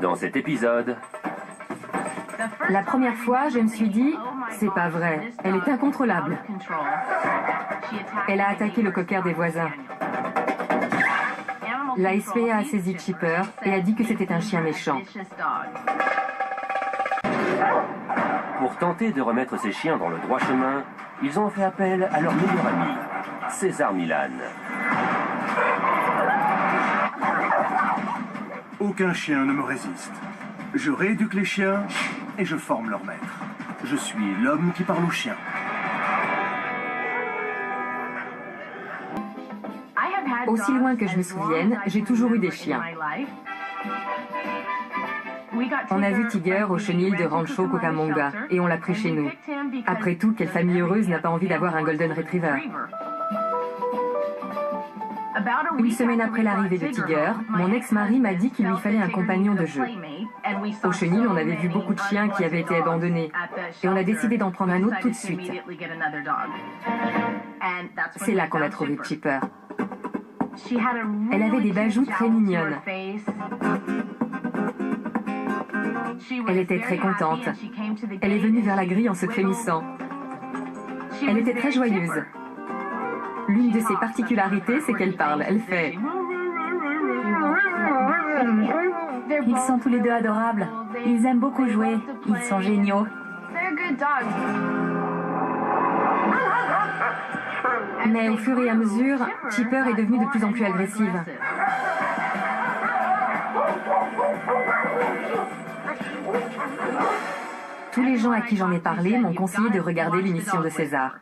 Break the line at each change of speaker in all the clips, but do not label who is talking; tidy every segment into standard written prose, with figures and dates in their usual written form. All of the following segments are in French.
Dans cet épisode...
La première fois, je me suis dit, c'est pas vrai, elle est incontrôlable. Elle a attaqué le cocker des voisins. La SPA a saisi Chipper et a dit que c'était un chien méchant.
Pour tenter de remettre ces chiens dans le droit chemin, ils ont fait appel à leur meilleur ami, César Millan.
Aucun chien ne me résiste. Je rééduque les chiens et je forme leur maître. Je suis l'homme qui parle aux chiens.
Aussi loin que je me souvienne, j'ai toujours eu des chiens. On a vu Tiger au chenil de Rancho Cucamonga et on l'a pris chez nous. Après tout, quelle famille heureuse n'a pas envie d'avoir un Golden Retriever? Une semaine après l'arrivée de Tiger, mon ex-mari m'a dit qu'il lui fallait un compagnon de jeu. Au chenil, on avait vu beaucoup de chiens qui avaient été abandonnés et on a décidé d'en prendre un autre tout de suite. C'est là qu'on a trouvé Chipper. Elle avait des bajoux très mignonnes. Elle était très contente. Elle est venue vers la grille en se frémissant. Elle était très joyeuse. L'une de ses particularités, c'est qu'elle parle. Elle fait...
Ils sont tous les deux adorables. Ils aiment beaucoup jouer. Ils sont géniaux.
Mais au fur et à mesure, Chipper est devenue de plus en plus agressive. Tous les gens à qui j'en ai parlé m'ont conseillé de regarder l'émission de César.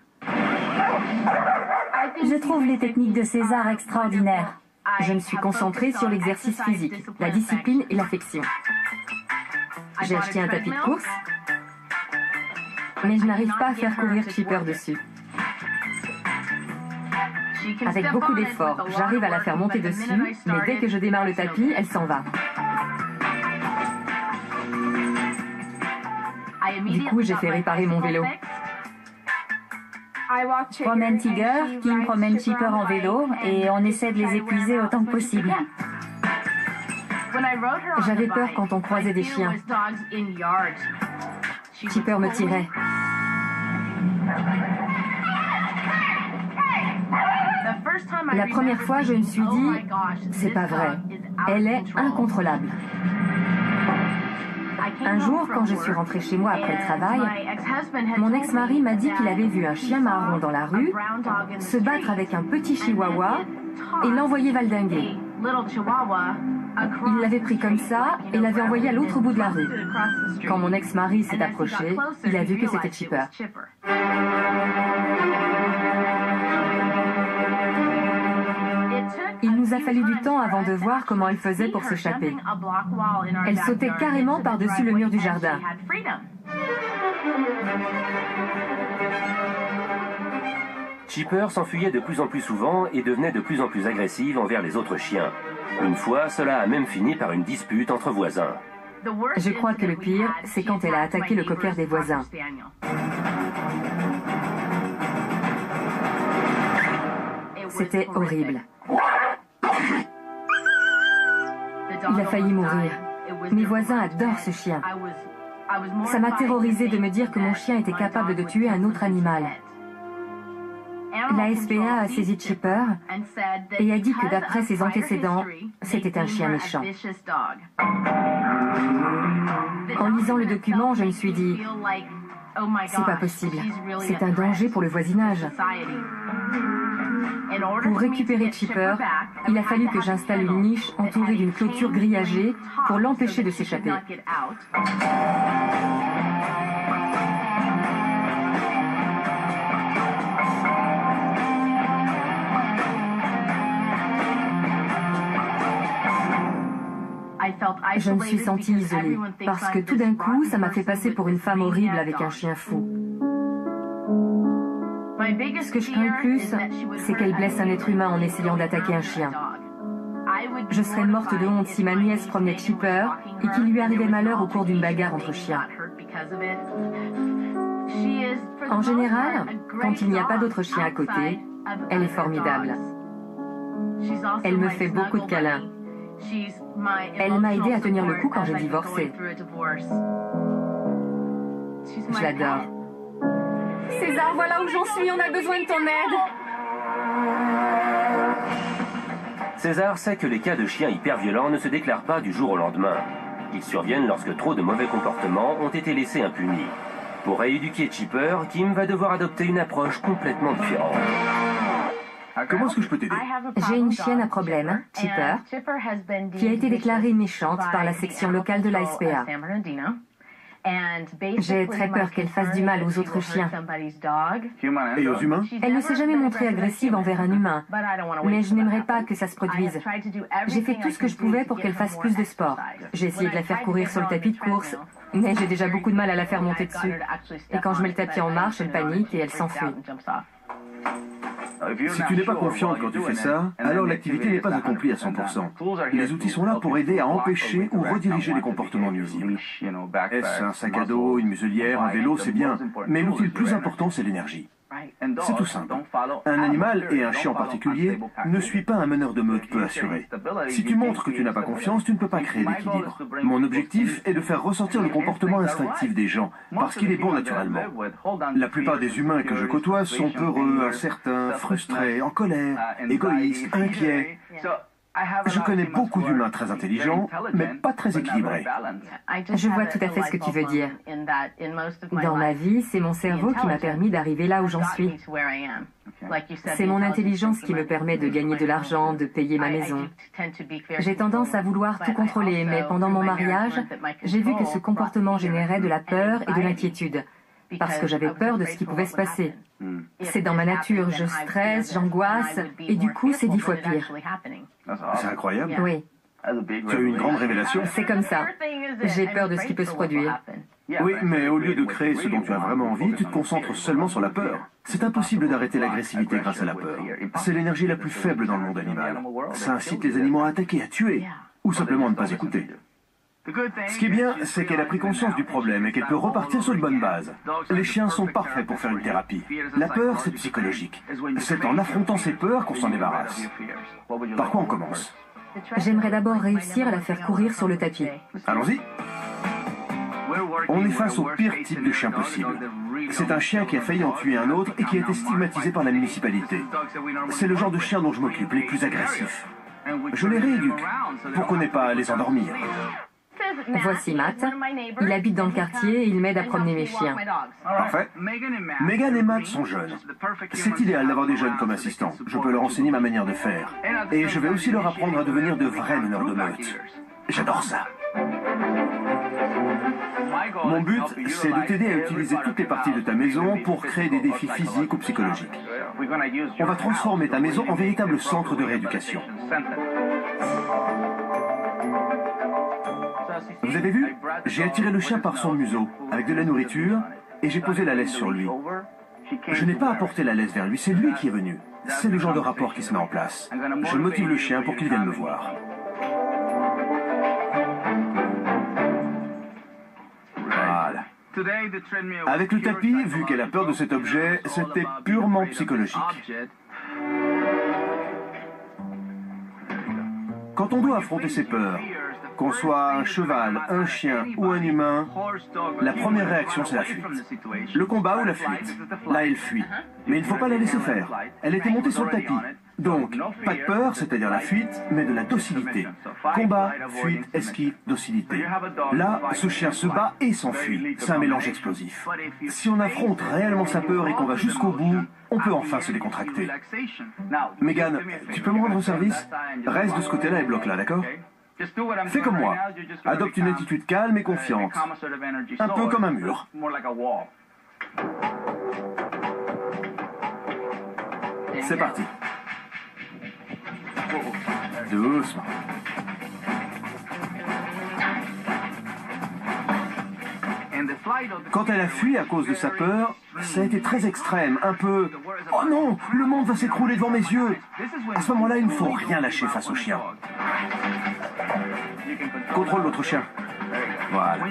Je trouve les techniques de César extraordinaires.
Je me suis concentrée sur l'exercice physique, la discipline et l'affection. J'ai acheté un tapis de course, mais je n'arrive pas à faire courir Chipper dessus. Avec beaucoup d'efforts, j'arrive à la faire monter dessus, mais dès que je démarre le tapis, elle s'en va. Du coup, j'ai fait réparer mon vélo.
Je promène Tiger, Kim promène Chipper en vélo et on essaie de les épuiser autant que possible.
J'avais peur quand on croisait des chiens. Chipper me tirait. La première fois, je me suis dit, c'est pas vrai, elle est incontrôlable. Un jour, quand je suis rentrée chez moi après le travail, mon ex-mari m'a dit qu'il avait vu un chien marron dans la rue se battre avec un petit chihuahua et l'envoyer valdinguer. Il l'avait pris comme ça et l'avait envoyé à l'autre bout de la rue. Quand mon ex-mari s'est approché, il a vu que c'était Chipper. Il nous a fallu du temps avant de voir comment elle faisait pour s'échapper. Elle sautait carrément par-dessus le mur du jardin.
Chipper s'enfuyait de plus en plus souvent et devenait de plus en plus agressive envers les autres chiens. Une fois, cela a même fini par une dispute entre voisins.
Je crois que le pire, c'est quand elle a attaqué le cocker des voisins. C'était horrible. Il a failli mourir. Mes voisins adorent ce chien. Ça m'a terrorisée de me dire que mon chien était capable de tuer un autre animal. La SPA a saisi Chipper et a dit que d'après ses antécédents, c'était un chien méchant. En lisant le document, je me suis dit, c'est pas possible, c'est un danger pour le voisinage. Pour récupérer Chipper, il a fallu que j'installe une niche entourée d'une clôture grillagée pour l'empêcher de s'échapper. Je me suis sentie isolée, parce que tout d'un coup, ça m'a fait passer pour une femme horrible avec un chien fou. Ce que je crains le plus, c'est qu'elle blesse un être humain en essayant d'attaquer un chien. Je serais morte de honte si ma nièce promenait Chipper et qu'il lui arrivait malheur au cours d'une bagarre entre chiens. En général, quand il n'y a pas d'autres chiens à côté, elle est formidable. Elle me fait beaucoup de câlins. Elle m'a aidé à tenir le coup quand j'ai divorcé. Je l'adore. César, voilà où j'en suis, on a besoin de ton aide.
César sait que les cas de chiens hyper violents ne se déclarent pas du jour au lendemain. Ils surviennent lorsque trop de mauvais comportements ont été laissés impunis. Pour rééduquer Chipper, Kim va devoir adopter une approche complètement différente.
Comment est-ce que je peux t'aider?
J'ai une chienne à problème, Chipper, qui a été déclarée méchante par la section locale de l'ASPA. J'ai très peur qu'elle fasse du mal aux autres chiens.
Et aux humains?
Elle ne s'est jamais montrée agressive envers un humain, mais je n'aimerais pas que ça se produise. J'ai fait tout ce que je pouvais pour qu'elle fasse plus de sport. J'ai essayé de la faire courir sur le tapis de course, mais j'ai déjà beaucoup de mal à la faire monter dessus. Et quand je mets le tapis en marche, elle panique et elle s'enfuit.
Si tu n'es pas confiante quand tu fais ça, alors l'activité n'est pas accomplie à 100%. Les outils sont là pour aider à empêcher ou rediriger les comportements nuisibles. Est-ce un sac à dos, une muselière, un vélo, c'est bien, mais l'outil le plus important, c'est l'énergie. C'est tout simple. Un animal, et un chien en particulier, ne suit pas un meneur de meute peu assuré. Si tu montres que tu n'as pas confiance, tu ne peux pas créer d'équilibre. Mon objectif est de faire ressortir le comportement instinctif des gens, parce qu'il est bon naturellement. La plupart des humains que je côtoie sont peureux, incertains, frustrés, en colère, égoïstes, inquiets. Je connais beaucoup d'humains très intelligents, mais pas très équilibrés.
Je vois tout à fait ce que tu veux dire. Dans ma vie, c'est mon cerveau qui m'a permis d'arriver là où j'en suis. C'est mon intelligence qui me permet de gagner de l'argent, de payer ma maison. J'ai tendance à vouloir tout contrôler, mais pendant mon mariage, j'ai vu que ce comportement générait de la peur et de l'inquiétude, parce que j'avais peur de ce qui pouvait se passer. C'est dans ma nature, je stresse, j'angoisse, et du coup, c'est 10 fois pire.
C'est incroyable.
Oui,
Tu as eu une grande révélation.
c'est comme ça. J'ai peur de ce qui peut se produire.
Oui, mais au lieu de créer ce dont tu as vraiment envie, tu te concentres seulement sur la peur. C'est impossible d'arrêter l'agressivité grâce à la peur. C'est l'énergie la plus faible dans le monde animal. Ça incite les animaux à attaquer, à tuer, ou simplement à ne pas écouter. Ce qui est bien, c'est qu'elle a pris conscience du problème et qu'elle peut repartir sur de bonnes bases. Les chiens sont parfaits pour faire une thérapie. La peur, c'est psychologique. C'est en affrontant ses peurs qu'on s'en débarrasse. Par quoi on commence?
J'aimerais d'abord réussir à la faire courir sur le tapis.
Allons-y. On est face au pire type de chien possible. C'est un chien qui a failli en tuer un autre et qui a été stigmatisé par la municipalité. C'est le genre de chien dont je m'occupe, les plus agressifs. Je les rééduque pour qu'on n'ait pas à les endormir.
Voici Matt. Il habite dans le quartier et il m'aide à promener mes chiens.
Parfait. Megan et Matt sont jeunes. C'est idéal d'avoir des jeunes comme assistants. Je peux leur enseigner ma manière de faire. Et je vais aussi leur apprendre à devenir de vrais meneurs de meute. J'adore ça. Mon but, c'est de t'aider à utiliser toutes les parties de ta maison pour créer des défis physiques ou psychologiques. On va transformer ta maison en véritable centre de rééducation. Vous avez vu? J'ai attiré le chien par son museau, avec de la nourriture, et j'ai posé la laisse sur lui. Je n'ai pas apporté la laisse vers lui, c'est lui qui est venu. C'est le genre de rapport qui se met en place. Je motive le chien pour qu'il vienne me voir. Voilà. Avec le tapis, vu qu'elle a peur de cet objet, c'était purement psychologique. Quand on doit affronter ses peurs, qu'on soit un cheval, un chien ou un humain, la première réaction c'est la fuite. Le combat ou la fuite. Là elle fuit. Mais il ne faut pas la laisser faire. Elle était montée sur le tapis. Donc, pas de peur, c'est-à-dire la fuite, mais de la docilité. Combat, fuite, esquive, docilité. Là, ce chien se bat et s'enfuit. C'est un mélange explosif. Si on affronte réellement sa peur et qu'on va jusqu'au bout, on peut enfin se décontracter. Megan, tu peux me rendre service? Reste de ce côté-là et bloque-là, d'accord? Fais comme moi. Adopte une attitude calme et confiante. Un peu comme un mur. C'est parti. Doucement. Quand elle a fui à cause de sa peur, ça a été très extrême, un peu « Oh non, le monde va s'écrouler devant mes yeux !» À ce moment-là, il ne faut rien lâcher face au chien. Contrôle l'autre chien. Voilà.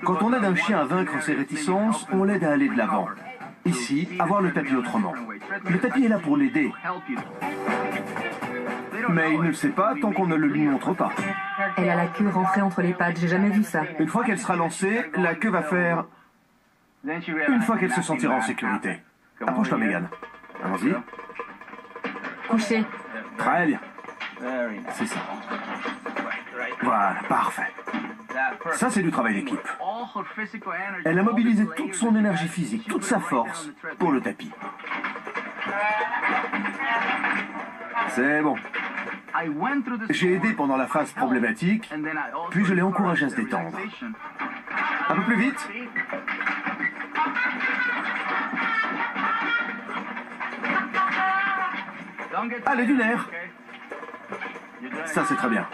Quand on aide un chien à vaincre ses réticences, on l'aide à aller de l'avant. Ici, avoir le tapis autrement. Le tapis est là pour l'aider. Mais il ne le sait pas tant qu'on ne le lui montre pas.
Elle a la queue rentrée entre les pattes, j'ai jamais vu ça.
Une fois qu'elle sera lancée, la queue va faire... Une fois qu'elle se sentira en sécurité. Approche-toi, Megan. Allons-y.
Couché.
Très bien. C'est ça. Voilà, parfait. Ça, c'est du travail d'équipe. Elle a mobilisé toute son énergie physique, toute sa force pour le tapis. C'est bon. J'ai aidé pendant la phase problématique, puis je l'ai encouragé à se détendre. Un peu plus vite. Allez, du nerf. Ça, c'est très bien.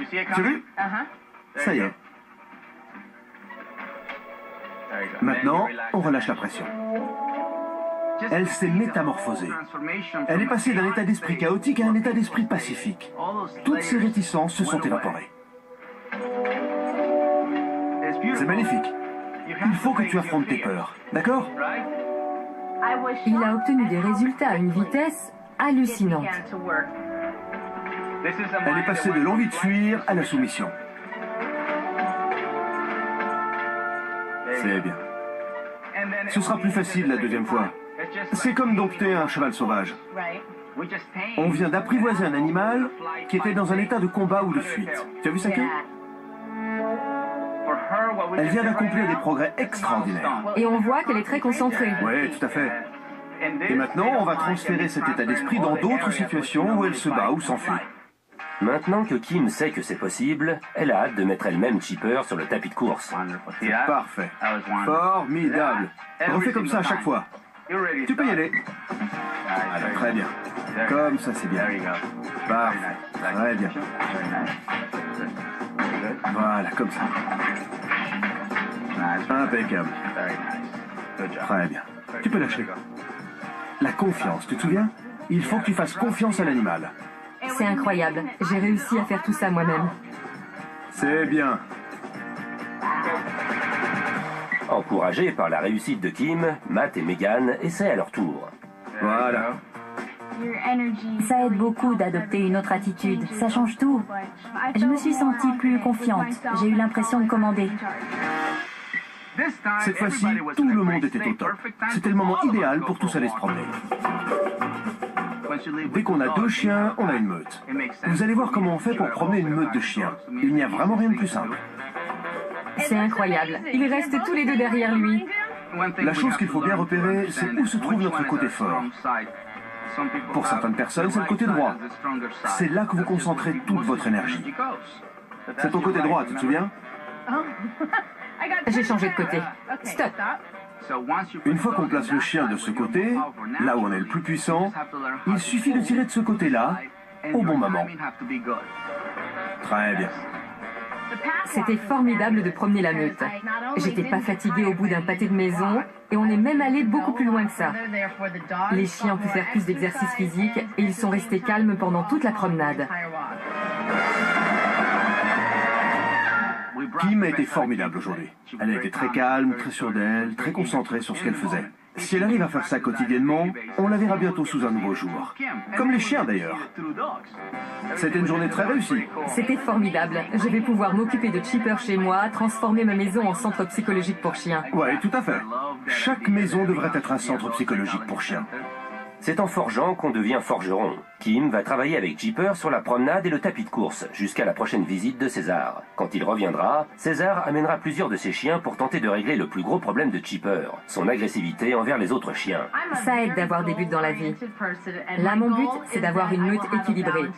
Tu as vu? Ça y est. Maintenant, on relâche la pression. Elle s'est métamorphosée. Elle est passée d'un état d'esprit chaotique à un état d'esprit pacifique. Toutes ses réticences se sont évaporées. C'est magnifique. Il faut que tu affrontes tes peurs. D'accord?
Il a obtenu des résultats à une vitesse hallucinante.
Elle est passée de l'envie de fuir à la soumission. C'est bien. Ce sera plus facile la deuxième fois. C'est comme dompter un cheval sauvage. On vient d'apprivoiser un animal qui était dans un état de combat ou de fuite. Tu as vu sa queue? Elle vient d'accomplir des progrès extraordinaires.
Et on voit qu'elle est très concentrée.
Oui, tout à fait. Et maintenant, on va transférer cet état d'esprit dans d'autres situations où elle se bat ou s'enfuit.
Maintenant que Kim sait que c'est possible, elle a hâte de mettre elle-même Chipper sur le tapis de course.
C'est parfait. Formidable. Refais comme ça à chaque fois. Tu peux y aller. Alors, très bien. Comme ça, c'est bien. Parfait. Très bien. Voilà, comme ça. Impeccable. Très bien. Tu peux lâcher. La confiance, tu te souviens? Il faut que tu fasses confiance à l'animal.
C'est incroyable. J'ai réussi à faire tout ça moi-même.
C'est bien.
Encouragés par la réussite de Kim, Matt et Megan essaient à leur tour.
Voilà.
Ça aide beaucoup d'adopter une autre attitude. Ça change tout. Je me suis sentie plus confiante. J'ai eu l'impression de commander.
Cette fois-ci, tout le monde était au top. C'était le moment idéal pour tous aller se promener. Dès qu'on a deux chiens, on a une meute. Vous allez voir comment on fait pour promener une meute de chiens. Il n'y a vraiment rien de plus simple.
C'est incroyable. Ils restent tous les deux derrière lui.
La chose qu'il faut bien repérer, c'est où se trouve notre côté fort. Pour certaines personnes, c'est le côté droit. C'est là que vous concentrez toute votre énergie. C'est ton côté droit, tu te souviens?
J'ai changé de côté. Stop.
Une fois qu'on place le chien de ce côté, là où on est le plus puissant, il suffit de tirer de ce côté-là, au bon moment. Très bien.
C'était formidable de promener la meute. J'étais pas fatiguée au bout d'un pâté de maison et on est même allé beaucoup plus loin que ça. Les chiens ont pu faire plus d'exercice physique et ils sont restés calmes pendant toute la promenade.
Kim a été formidable aujourd'hui. Elle a été très calme, très sûre d'elle, très concentrée sur ce qu'elle faisait. Si elle arrive à faire ça quotidiennement, on la verra bientôt sous un nouveau jour. Comme les chiens d'ailleurs. C'était une journée très réussie.
C'était formidable. Je vais pouvoir m'occuper de Chipper chez moi, transformer ma maison en centre psychologique pour chiens.
Ouais, tout à fait. Chaque maison devrait être un centre psychologique pour chiens.
C'est en forgeant qu'on devient forgeron. Kim va travailler avec Chipper sur la promenade et le tapis de course, jusqu'à la prochaine visite de César. Quand il reviendra, César amènera plusieurs de ses chiens pour tenter de régler le plus gros problème de Chipper, son agressivité envers les autres chiens.
Ça aide d'avoir des buts dans la vie. Là, mon but, c'est d'avoir une meute équilibrée.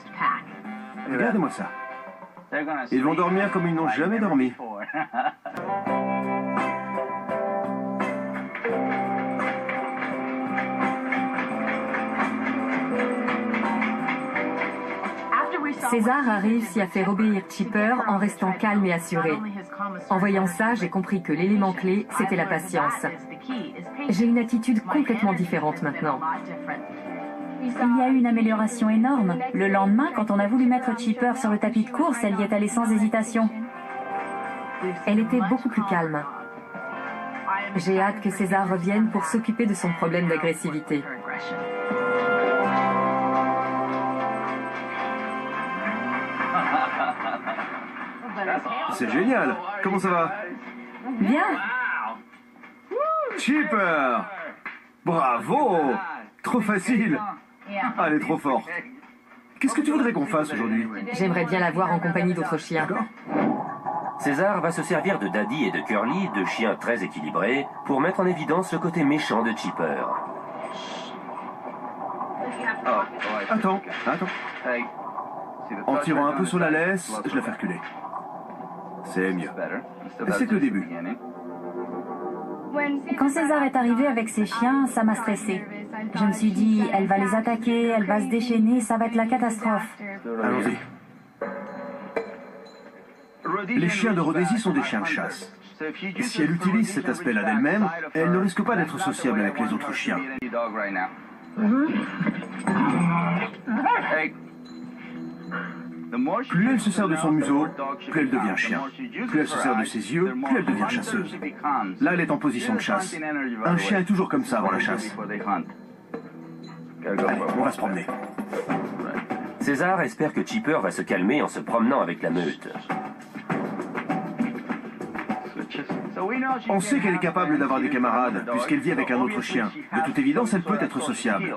Regardez-moi ça. Ils vont dormir comme ils n'ont jamais dormi.
César a réussi à faire obéir Chipper en restant calme et assuré. En voyant ça, j'ai compris que l'élément clé, c'était la patience. J'ai une attitude complètement différente maintenant.
Il y a eu une amélioration énorme. Le lendemain, quand on a voulu mettre Chipper sur le tapis de course, elle y est allée sans hésitation.
Elle était beaucoup plus calme. J'ai hâte que César revienne pour s'occuper de son problème d'agressivité.
c'est génial. Comment ça va?
Bien.
Chipper! Bravo! Trop facile. Ah, elle est trop forte. Qu'est-ce que tu voudrais qu'on fasse aujourd'hui?
J'aimerais bien la voir en compagnie d'autres chiens.
D'accord.
César va se servir de Daddy et de Curly, deux chiens très équilibrés, pour mettre en évidence le côté méchant de Chipper.
Attends. En tirant un peu sur la laisse, je la fais reculer. C'est mieux. Et c'est que le début.
Quand César est arrivé avec ses chiens, ça m'a stressée. Je me suis dit, elle va les attaquer, elle va se déchaîner, ça va être la catastrophe.
Allons-y. Les chiens de Rhodésie sont des chiens de chasse. Et si elle utilise cet aspect-là d'elle-même, elle ne risque pas d'être sociable avec les autres chiens. Plus elle se sert de son museau, plus elle devient chien. Plus elle se sert de ses yeux, plus elle devient chasseuse. Là, elle est en position de chasse. Un chien est toujours comme ça avant la chasse. Allez, on va se promener.
César espère que Chipper va se calmer en se promenant avec la meute.
On sait qu'elle est capable d'avoir des camarades, puisqu'elle vit avec un autre chien. De toute évidence, elle peut être sociable.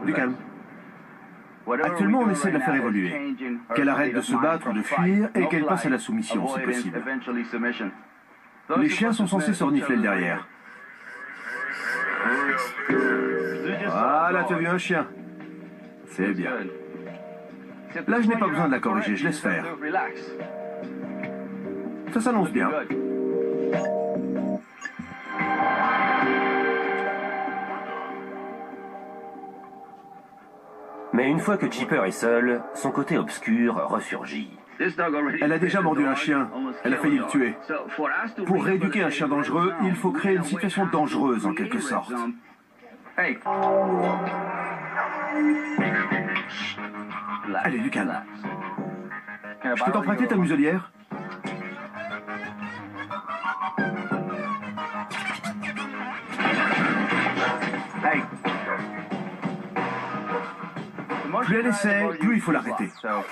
Du calme. Actuellement, on essaie de la faire évoluer. Qu'elle arrête de se battre ou de fuir et qu'elle passe à la soumission, si possible. Les chiens sont censés se renifler le derrière. Voilà, tu as vu un chien. C'est bien. Là, je n'ai pas besoin de la corriger, je laisse faire. Ça s'annonce bien.
Mais une fois que Chipper est seul, son côté obscur ressurgit.
Elle a déjà mordu un chien. Elle a failli le tuer. Pour rééduquer un chien dangereux, il faut créer une situation dangereuse en quelque sorte. Allez, du calme. Je peux t'emprunter ta muselière? Plus elle essaie, plus il faut l'arrêter. Stop.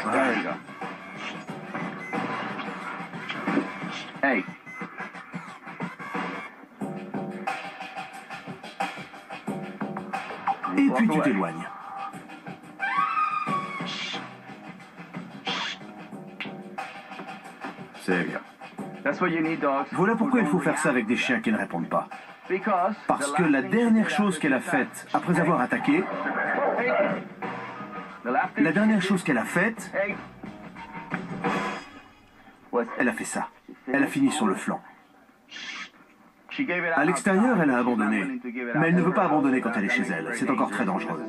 Voilà. Et puis tu t'éloignes. C'est bien. Voilà pourquoi il faut faire ça avec des chiens qui ne répondent pas. Parce que la dernière chose qu'elle a faite après avoir attaqué, la dernière chose qu'elle a faite, elle a fait ça. Elle a fini sur le flanc. À l'extérieur, elle a abandonné. Mais elle ne veut pas abandonner quand elle est chez elle. C'est encore très dangereux.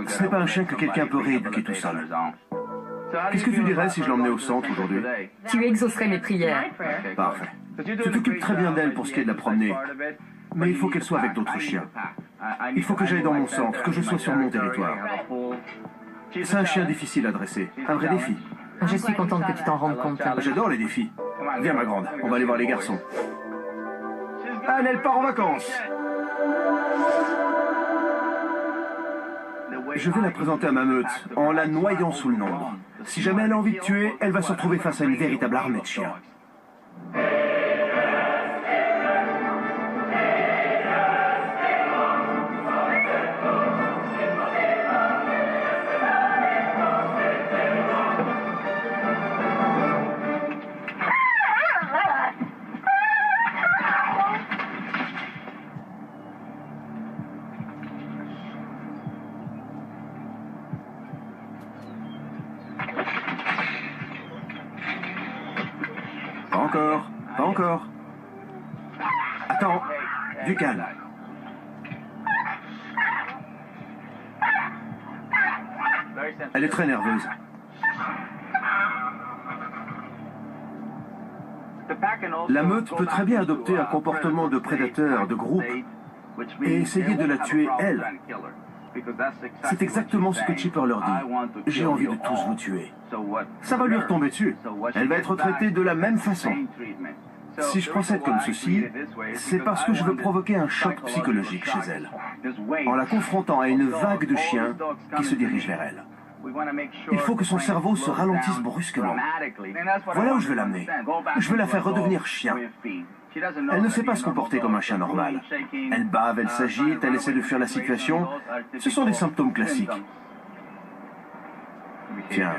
Ce n'est pas un chien que quelqu'un peut rééduquer tout seul. Qu'est-ce que tu dirais si je l'emmenais au centre aujourd'hui?
Tu exaucerais mes prières.
Parfait. Tu t'occupes très bien d'elle pour ce qui est de la promener. Mais il faut qu'elle soit avec d'autres chiens. Il faut que j'aille dans mon centre, que je sois sur mon territoire. C'est un chien difficile à dresser. Un vrai défi.
Je suis contente que tu t'en rendes compte.
J'adore les défis. Viens, ma grande, on va aller voir les garçons. Allez, elle part en vacances. Je vais la présenter à ma meute, en la noyant sous le nombre. Si jamais elle a envie de tuer, elle va se retrouver face à une véritable armée de chiens. Pas encore, pas encore. Attends, du calme. Elle est très nerveuse. La meute peut très bien adopter un comportement de prédateur, de groupe, et essayer de la tuer, elle. C'est exactement ce que Chipper leur dit. J'ai envie de tous vous tuer. Ça va lui retomber dessus. Elle va être traitée de la même façon. Si je procède comme ceci, c'est parce que je veux provoquer un choc psychologique chez elle, en la confrontant à une vague de chiens qui se dirige vers elle. Il faut que son cerveau se ralentisse brusquement. Voilà où je veux l'amener. Je veux la faire redevenir chien. Elle ne sait pas se comporter comme un chien normal. Elle bave, elle s'agite, elle essaie de fuir la situation. Ce sont des symptômes classiques. Tiens.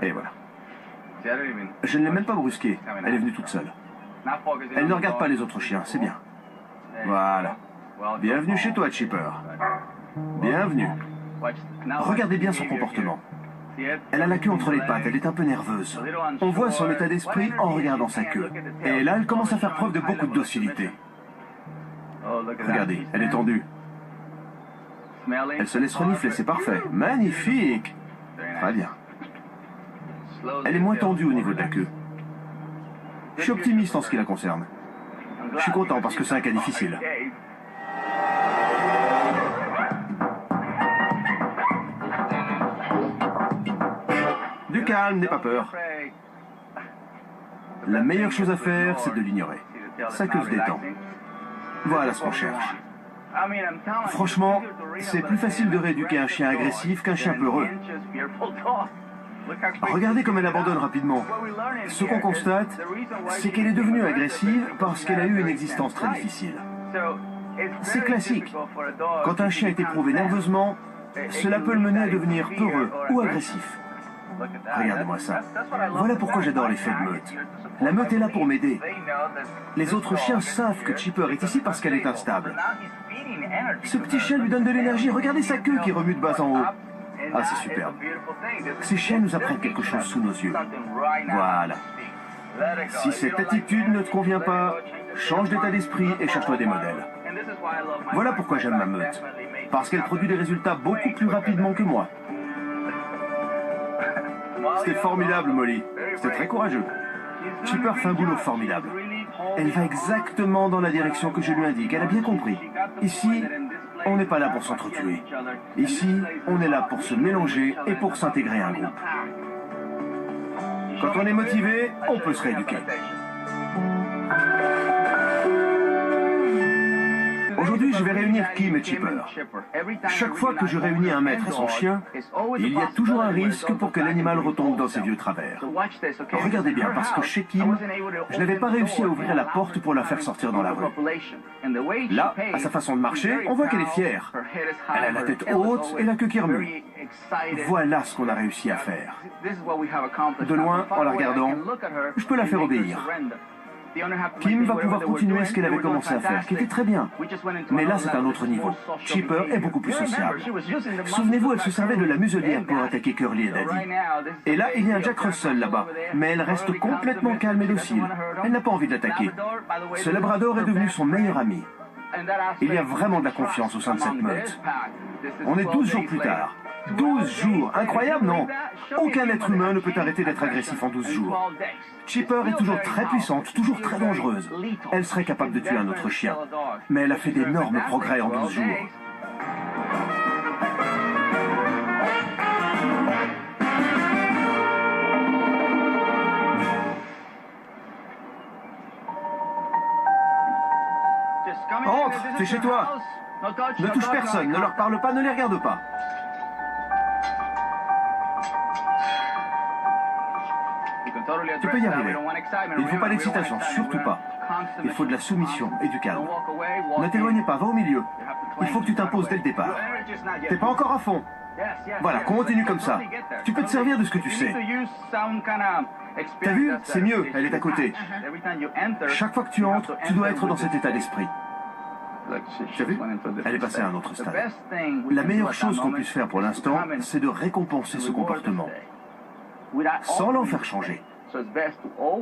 Et voilà. Je ne l'ai même pas brusquée. Elle est venue toute seule. Elle ne regarde pas les autres chiens, c'est bien. Voilà. Bienvenue chez toi, Chipper. Bienvenue. Regardez bien son comportement. Elle a la queue entre les pattes, elle est un peu nerveuse. On voit son état d'esprit en regardant sa queue. Et là, elle commence à faire preuve de beaucoup de docilité. Regardez, elle est tendue. Elle se laisse renifler, c'est parfait. Magnifique. Très bien. Elle est moins tendue au niveau de la queue. Je suis optimiste en ce qui la concerne. Je suis content parce que c'est un cas difficile. Du calme, n'aie pas peur. La meilleure chose à faire, c'est de l'ignorer. Sa queue se détend. Voilà ce qu'on cherche. Franchement, c'est plus facile de rééduquer un chien agressif qu'un chien peureux. Regardez comme elle abandonne rapidement. Ce qu'on constate, c'est qu'elle est devenue agressive parce qu'elle a eu une existence très difficile. C'est classique. Quand un chien est éprouvé nerveusement, cela peut le mener à devenir peureux ou agressif. Regardez-moi ça. Voilà pourquoi j'adore l'effet de meute. La meute est là pour m'aider. Les autres chiens savent que Chipper est ici parce qu'elle est instable. Ce petit chien lui donne de l'énergie. Regardez sa queue qui remue de bas en haut. Ah, c'est superbe. Ces chiens nous apprennent quelque chose sous nos yeux. Voilà. Si cette attitude ne te convient pas, change d'état d'esprit et cherche-toi des modèles. Voilà pourquoi j'aime ma meute. Parce qu'elle produit des résultats beaucoup plus rapidement que moi. C'était formidable, Molly. C'était très courageux. Chipper fait un boulot formidable. Elle va exactement dans la direction que je lui indique. Elle a bien compris. Ici, on n'est pas là pour s'entretuer. Ici, on est là pour se mélanger et pour s'intégrer à un groupe. Quand on est motivé, on peut se rééduquer. Aujourd'hui, je vais réunir Kim et Chipper. Chaque fois que je réunis un maître et son chien, il y a toujours un risque pour que l'animal retombe dans ses vieux travers. Regardez bien, parce que chez Kim, je n'avais pas réussi à ouvrir la porte pour la faire sortir dans la rue. Là, à sa façon de marcher, on voit qu'elle est fière. Elle a la tête haute et la queue qui remue. Voilà ce qu'on a réussi à faire. De loin, en la regardant, je peux la faire obéir. Kim va pouvoir continuer ce qu'elle avait commencé à faire, qui était très bien. Mais là, c'est un autre niveau. Chipper est beaucoup plus sociable. Souvenez-vous, elle se servait de la muselière pour attaquer Curly et Daddy. Et là, il y a un Jack Russell là-bas. Mais elle reste complètement calme et docile. Elle n'a pas envie de l'attaquer. Ce Labrador est devenu son meilleur ami. Il y a vraiment de la confiance au sein de cette meute. On est 12 jours plus tard. 12 jours, incroyable, non? Aucun être humain ne peut arrêter d'être agressif en 12 jours. Chipper est toujours très puissante, toujours très dangereuse. Elle serait capable de tuer un autre chien. Mais elle a fait d'énormes progrès en 12 jours. Entre, c'est chez toi. Ne touche personne, ne leur parle pas, ne les regarde pas. Tu peux y arriver. Il ne faut pas d'excitation, surtout pas. Il faut de la soumission et du calme. Ne t'éloigne pas, va au milieu. Il faut que tu t'imposes dès le départ. T'es pas encore à fond. Voilà, continue comme ça. Tu peux te servir de ce que tu sais. T'as vu? C'est mieux, elle est à côté. Chaque fois que tu entres, tu dois être dans cet état d'esprit. Tu as vu? Elle est passée à un autre stade. La meilleure chose qu'on puisse faire pour l'instant, c'est de récompenser ce comportement, sans l'en faire changer.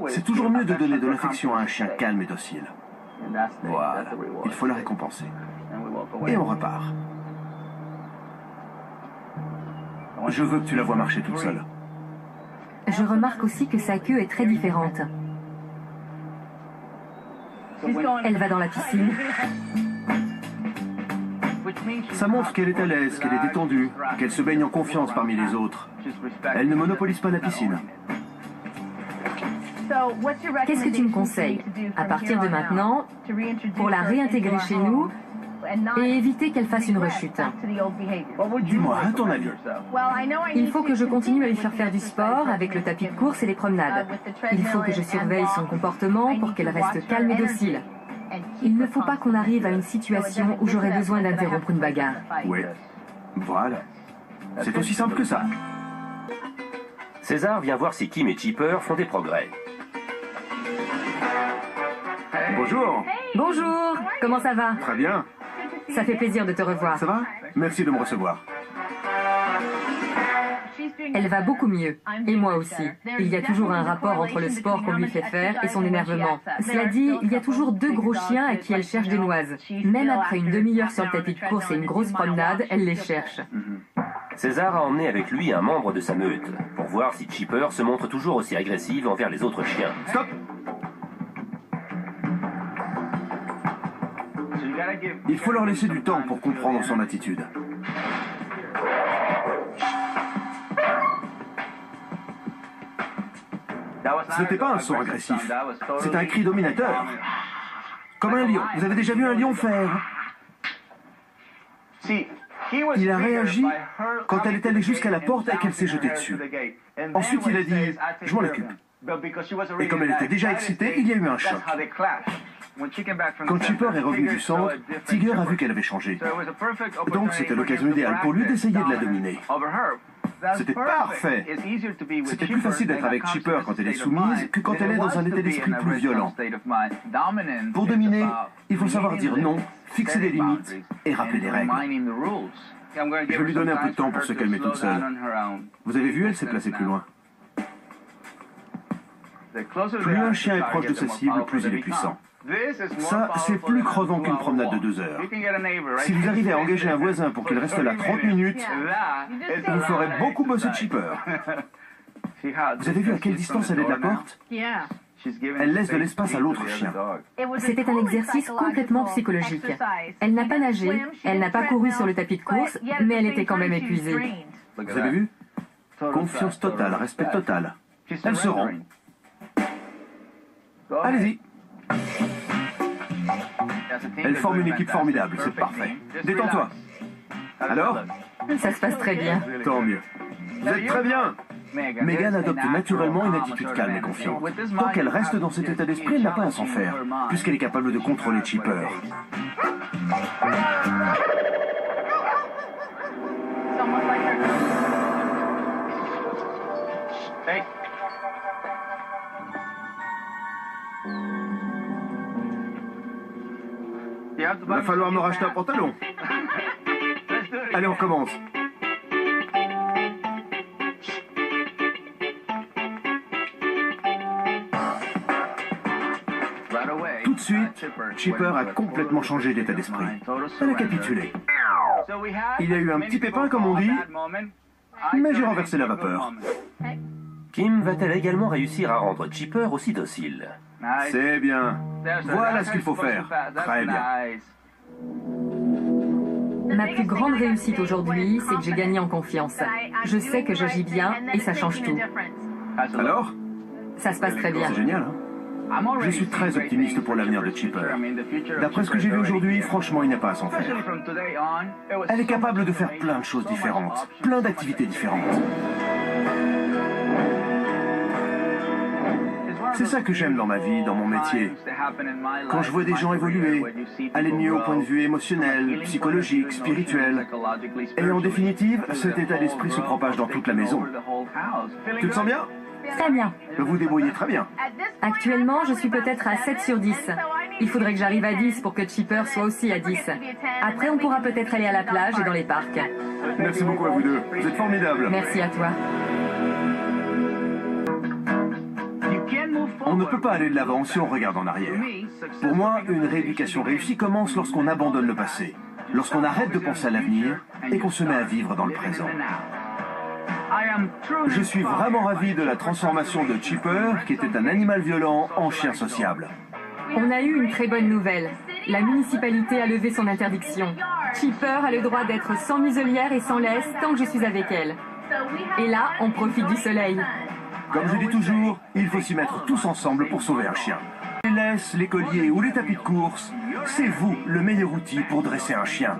C'est toujours mieux de donner de l'affection à un chien calme et docile. Voilà, il faut la récompenser. Et on repart. Je veux que tu la vois marcher toute seule.
Je remarque aussi que sa queue est très différente. Elle va dans la piscine.
Ça montre qu'elle est à l'aise, qu'elle est détendue, qu'elle se baigne en confiance parmi les autres. Elle ne monopolise pas la piscine.
Qu'est-ce que tu me conseilles, à partir de maintenant, pour la réintégrer chez nous et éviter qu'elle fasse une rechute?
Dis-moi, à ton avis.
Il faut que je continue à lui faire du sport avec le tapis de course et les promenades. Il faut que je surveille son comportement pour qu'elle reste calme et docile. Il ne faut pas qu'on arrive à une situation où j'aurai besoin d'interrompre une bagarre.
Oui, voilà. C'est aussi simple que ça.
César vient voir si Kim et Chipper font des progrès.
Bonjour.
Bonjour, comment ça va?
Très bien.
Ça fait plaisir de te revoir.
Ça va? Merci de me recevoir.
Elle va beaucoup mieux, et moi aussi. Il y a toujours un rapport entre le sport qu'on lui fait faire et son énervement. Cela dit, il y a toujours deux gros chiens à qui elle cherche des noises. Même après une demi-heure sur le tapis de course et une grosse promenade, elle les cherche.
César a emmené avec lui un membre de sa meute, pour voir si Chipper se montre toujours aussi agressive envers les autres chiens.
Stop! Il faut leur laisser du temps pour comprendre son attitude. Ce n'était pas un son agressif, c'est un cri dominateur. Comme un lion. Vous avez déjà vu un lion faire? Il a réagi quand elle est allée jusqu'à la porte et qu'elle s'est jetée dessus. Ensuite, il a dit « je m'en occupe ». Et comme elle était déjà excitée, il y a eu un choc. Quand Chipper est revenu du centre, Tiger a vu qu'elle avait changé. Donc c'était l'occasion idéale pour lui d'essayer de la dominer. C'était parfait. C'était plus facile d'être avec Chipper quand elle est soumise que quand elle est dans un état d'esprit plus violent. Pour dominer, il faut savoir dire non, fixer des limites et rappeler des règles. Je vais lui donner un peu de temps pour se calmer toute seule. Vous avez vu, elle s'est placée plus loin. Plus un chien est proche de sa cible, plus il est puissant. Ça, c'est plus crevant qu'une promenade de 2 heures. Si vous arrivez à engager un voisin pour qu'il reste là 30 minutes, vous ferez beaucoup bosser Chipper. Vous avez vu à quelle distance elle est de la porte? Elle laisse de l'espace à l'autre chien.
C'était un exercice complètement psychologique. Elle n'a pas nagé, elle n'a pas couru sur le tapis de course, mais elle était quand même épuisée.
Vous avez vu? Confiance totale, respect total. Elle se rend. Allez-y. Elle forme une équipe formidable, c'est parfait. Détends-toi. Alors?
Ça se passe très bien.
Tant mieux. Vous êtes très bien. Megan adopte naturellement une attitude calme et confiante. Tant qu'elle reste dans cet état d'esprit, elle n'a pas à s'en faire, puisqu'elle est capable de contrôler Chipper. Il va falloir me racheter un pantalon. Allez, on recommence. Tout de suite, Chipper a complètement changé d'état d'esprit. Elle a capitulé. Il y a eu un petit pépin, comme on dit, mais j'ai renversé la vapeur.
Kim va-t-elle également réussir à rendre Chipper aussi docile?
C'est bien. Voilà ce qu'il faut faire. Très bien.
Ma plus grande réussite aujourd'hui, c'est que j'ai gagné en confiance. Je sais que j'agis bien et ça change tout.
Alors?
Ça se passe très bien.
C'est génial, hein? Je suis très optimiste pour l'avenir de Chipper. D'après ce que j'ai vu aujourd'hui, franchement, il n'y a pas à s'en faire. Elle est capable de faire plein de choses différentes, plein d'activités différentes. C'est ça que j'aime dans ma vie, dans mon métier. Quand je vois des gens évoluer, aller mieux au point de vue émotionnel, psychologique, spirituel. Et en définitive, cet état d'esprit se propage dans toute la maison. Tu te sens bien?
Très bien.
Vous vous débrouillez très bien.
Actuellement, je suis peut-être à 7 sur 10. Il faudrait que j'arrive à 10 pour que Chipper soit aussi à 10. Après, on pourra peut-être aller à la plage et dans les parcs.
Merci beaucoup à vous deux. Vous êtes formidables.
Merci à toi.
On ne peut pas aller de l'avant si on regarde en arrière. Pour moi, une rééducation réussie commence lorsqu'on abandonne le passé, lorsqu'on arrête de penser à l'avenir et qu'on se met à vivre dans le présent. Je suis vraiment ravi de la transformation de Chipper, qui était un animal violent, en chien sociable.
On a eu une très bonne nouvelle. La municipalité a levé son interdiction. Chipper a le droit d'être sans muselière et sans laisse tant que je suis avec elle. Et là, on profite du soleil.
Comme je dis toujours, il faut s'y mettre tous ensemble pour sauver un chien. Les laisses, les colliers ou les tapis de course, c'est vous le meilleur outil pour dresser un chien.